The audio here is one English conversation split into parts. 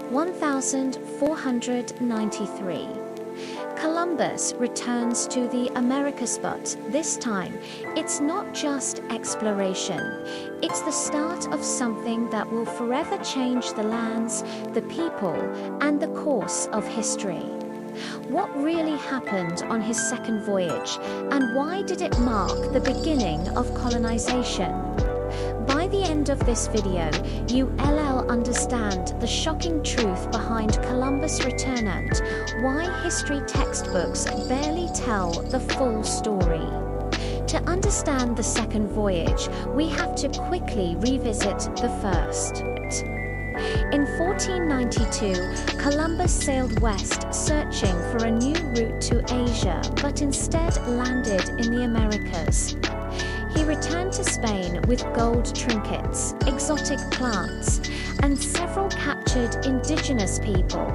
1493. Columbus returns to the Americas, but this time, it's not just exploration. It's the start of something that will forever change the lands, the people, and the course of history. What really happened on his second voyage, and why did it mark the beginning of colonization? By the end of this video, you'll understand the shocking truth behind Columbus' return and why history textbooks barely tell the full story. To understand the second voyage, we have to quickly revisit the first. In 1492, Columbus sailed west searching for a new route to Asia, but instead landed in the Americas. He returned to Spain with gold trinkets, exotic plants, and several captured indigenous people,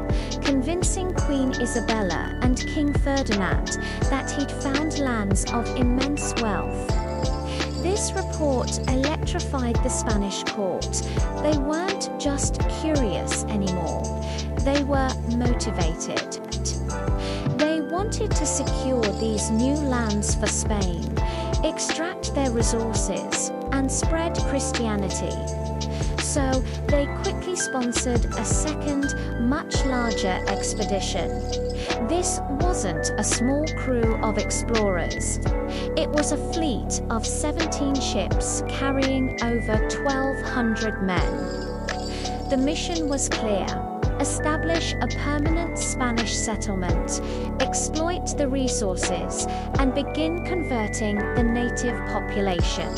convincing Queen Isabela and King Ferdinand that he'd found lands of immense wealth. This report electrified the Spanish court. They weren't just curious anymore, they were motivated. They wanted to secure these new lands for Spain, extract their resources, and spread Christianity. So they quickly sponsored a second, much larger expedition. This wasn't a small crew of explorers. It was a fleet of 17 ships carrying over 1,200 men. The mission was clear: establish a permanent Spanish settlement, exploit the resources, and begin converting the native population.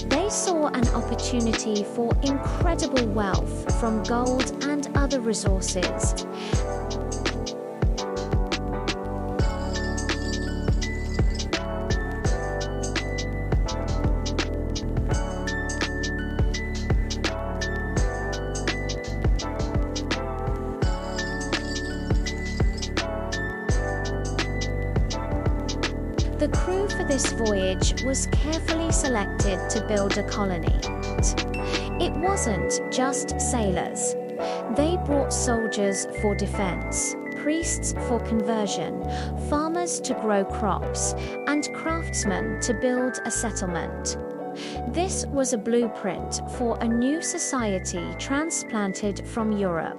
They saw an opportunity for incredible wealth from gold and other resources. The crew for this voyage was carefully selected to build a colony. It wasn't just sailors. They brought soldiers for defense, priests for conversion, farmers to grow crops, and craftsmen to build a settlement. This was a blueprint for a new society transplanted from Europe.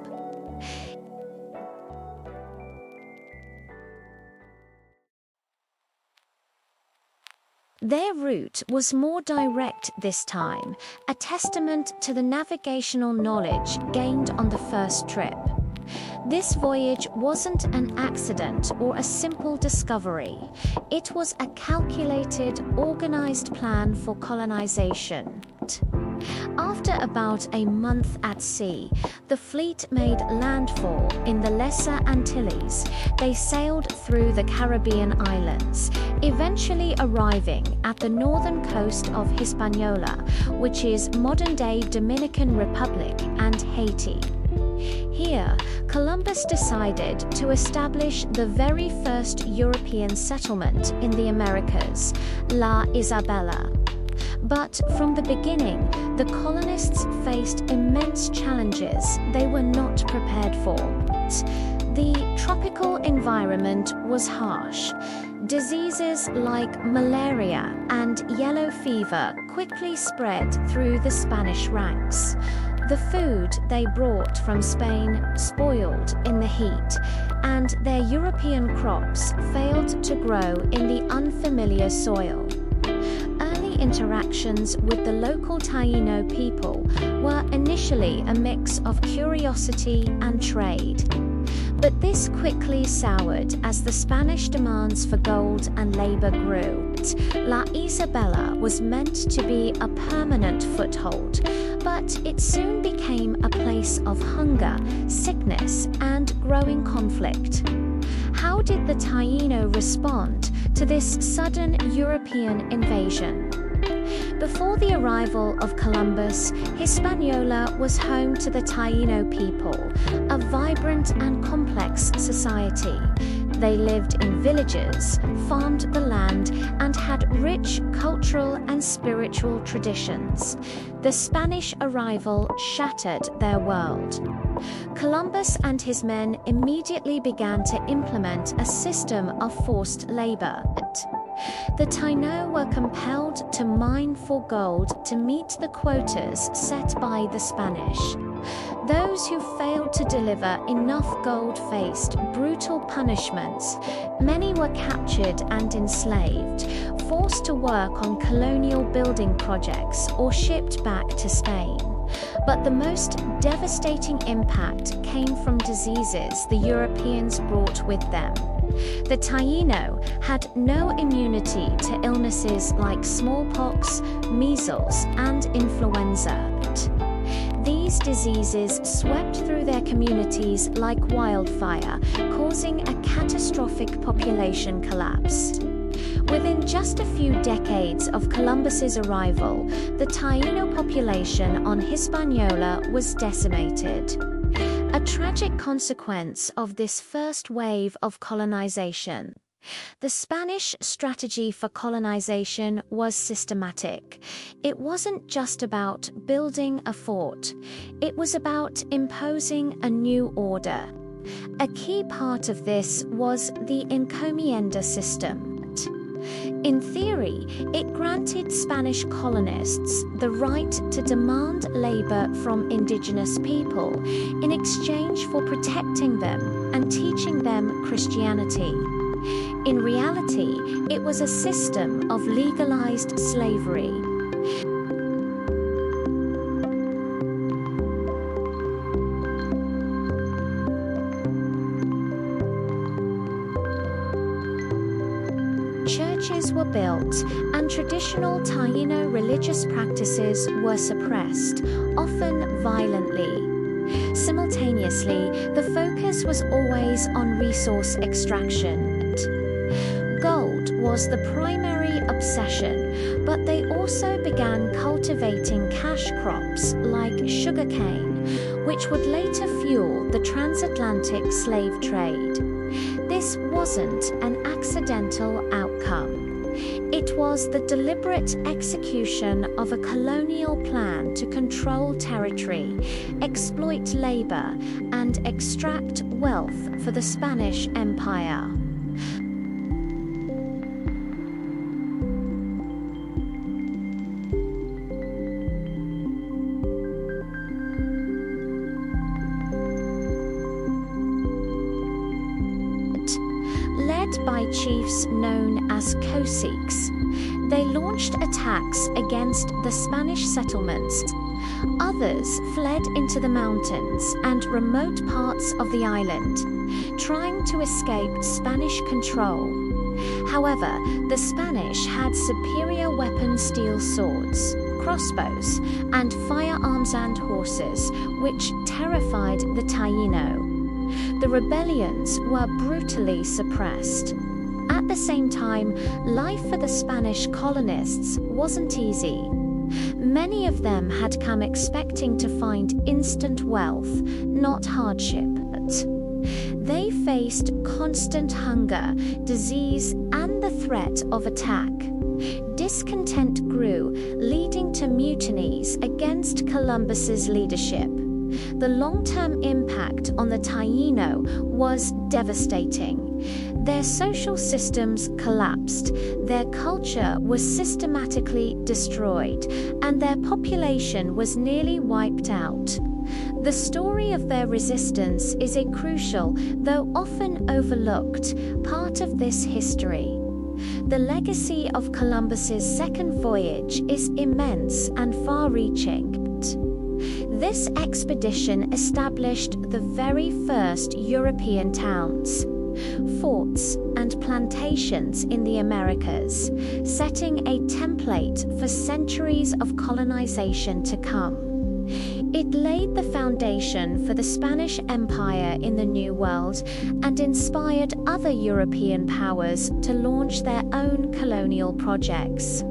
Their route was more direct this time, a testament to the navigational knowledge gained on the first trip. This voyage wasn't an accident or a simple discovery. It was a calculated, organized plan for colonization. After about a month at sea, the fleet made landfall in the Lesser Antilles. They sailed through the Caribbean islands, eventually arriving at the northern coast of Hispaniola, which is modern-day Dominican Republic and Haiti. Here, Columbus decided to establish the very first European settlement in the Americas, La Isabela. But from the beginning, the colonists faced immense challenges they were not prepared for. The tropical environment was harsh. Diseases like malaria and yellow fever quickly spread through the Spanish ranks. The food they brought from Spain spoiled in the heat, and their European crops failed to grow in the unfamiliar soil. Early interactions with the local Taino people were initially a mix of curiosity and trade. But this quickly soured as the Spanish demands for gold and labor grew. La Isabela was meant to be a permanent foothold, but it soon became a place of hunger, sickness, and growing conflict. How did the Taino respond to this sudden European invasion? Before the arrival of Columbus, Hispaniola was home to the Taino people, a vibrant and complex society. They lived in villages, farmed the land, and had rich cultural and spiritual traditions. The Spanish arrival shattered their world. Columbus and his men immediately began to implement a system of forced labor. The Taino were compelled to mine for gold to meet the quotas set by the Spanish. Those who failed to deliver enough gold faced brutal punishments. Many were captured and enslaved, forced to work on colonial building projects, or shipped back to Spain. But the most devastating impact came from diseases the Europeans brought with them. The Taino had no immunity to illnesses like smallpox, measles, and influenza. These diseases swept through their communities like wildfire, causing a catastrophic population collapse. Within just a few decades of Columbus's arrival, the Taino population on Hispaniola was decimated. A tragic consequence of this first wave of colonization. The Spanish strategy for colonization was systematic. It wasn't just about building a fort. It was about imposing a new order. A key part of this was the Encomienda system. In theory, it granted Spanish colonists the right to demand labor from indigenous people in exchange for protecting them and teaching them Christianity. In reality, it was a system of legalized slavery. Churches were built, and traditional Taino religious practices were suppressed, often violently. Simultaneously, the focus was always on resource extraction. Gold was the primary obsession, but they also began cultivating cash crops like sugarcane, which would later fuel the transatlantic slave trade. This wasn't an accidental outcome. It was the deliberate execution of a colonial plan to control territory, exploit labor, and extract wealth for the Spanish Empire. Led by chiefs known as caciques, they launched attacks against the Spanish settlements. Others fled into the mountains and remote parts of the island, trying to escape Spanish control. However, the Spanish had superior weapon steel swords, crossbows, and firearms and horses, which terrified the Taino. The rebellions were brutally suppressed. At the same time, life for the Spanish colonists wasn't easy. Many of them had come expecting to find instant wealth, not hardship. They faced constant hunger, disease, and the threat of attack. Discontent grew, leading to mutinies against Columbus's leadership. The long-term impact on the Taino was devastating. Their social systems collapsed, their culture was systematically destroyed, and their population was nearly wiped out. The story of their resistance is a crucial, though often overlooked, part of this history. The legacy of Columbus's second voyage is immense and far-reaching. This expedition established the very first European towns, forts, and plantations in the Americas, setting a template for centuries of colonization to come. It laid the foundation for the Spanish Empire in the New World and inspired other European powers to launch their own colonial projects.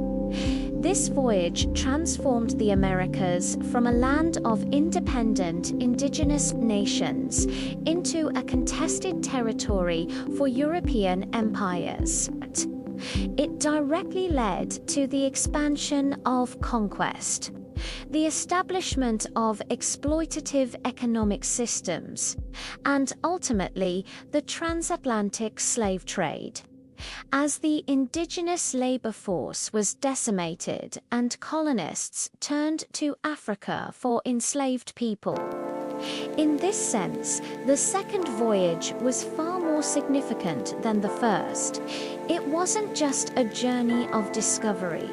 This voyage transformed the Americas from a land of independent indigenous nations into a contested territory for European empires. It directly led to the expansion of conquest, the establishment of exploitative economic systems, and ultimately the transatlantic slave trade. As the indigenous labor force was decimated and colonists turned to Africa for enslaved people. In this sense, the second voyage was far more significant than the first. It wasn't just a journey of discovery,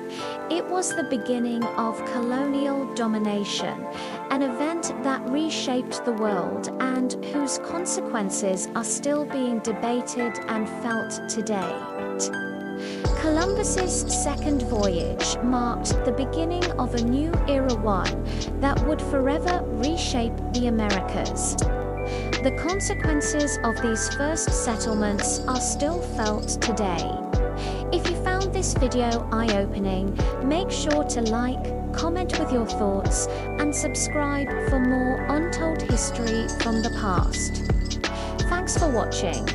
it was the beginning of colonial domination, an event that reshaped the world and whose consequences are still being debated and felt today. Columbus's second voyage marked the beginning of a new era, one that would forever reshape the Americas. The consequences of these first settlements are still felt today. If you found this video eye-opening, make sure to like, comment with your thoughts, and subscribe for more untold history from the past. Thanks for watching.